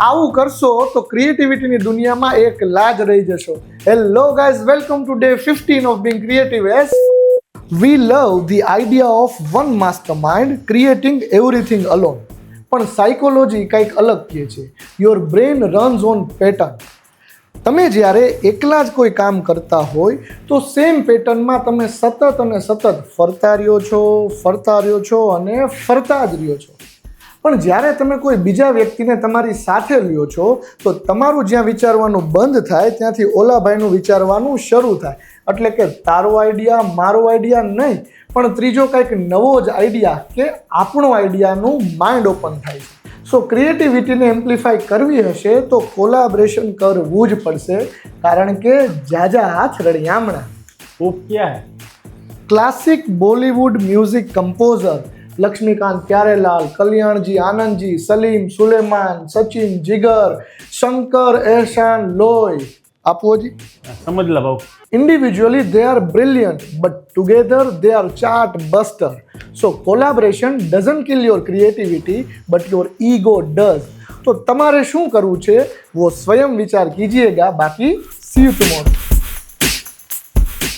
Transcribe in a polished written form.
આવું કરશો તો ક્રિએટિવિટીની દુનિયામાં એક લાજ રહી જશો. Hello guys, welcome to day 15 of being creative. As we love the idea of one master mind creating everything alone. પણ સાયકોલોજી કંઈક અલગ કહે છે. Your brain runs on pattern. તમે જ્યારે એકલા જ કોઈ કામ કરતા હોય તો સેમ પેટર્નમાં તમે સતત અને સતત ફરતા રહ્યો છો અને ફરતા જ રહ્યો છો. પણ જ્યારે તમે કોઈ બીજા વ્યક્તિને તમારી સાથે લ્યો છો તો તમારું જ્યાં વિચારવાનું બંધ થાય ત્યાંથી ઓલા ભાઈનું વિચારવાનું શરૂ થાય. એટલે કે તારો આઈડિયા મારો આઈડિયા નહીં, પણ ત્રીજો કંઈક નવો જ આઈડિયા કે આપણો આઈડિયાનું માઇન્ડ ઓપન થાય છે. સો ક્રિએટિવિટીને એમ્પ્લિફાય કરવી હશે તો કોલાબરેશન કરવું જ પડશે, કારણ કે જાજા હાથ રળિયામણા. वो क्या है? Classic Bollywood music composer Laxmikant Pyarelal, Kalyanji Anandji, Salim Sulaiman, Sachin Jigar, Shankar Ehsaan Loy. આપોજી समझ ला भाऊ. individually they are brilliant but together they are chart buster. So collaboration doesn't kill your creativity but your ego does. तो તમારે શું કરવું છે वो स्वयं विचार कीजिएगा. बाकी see you tomorrow.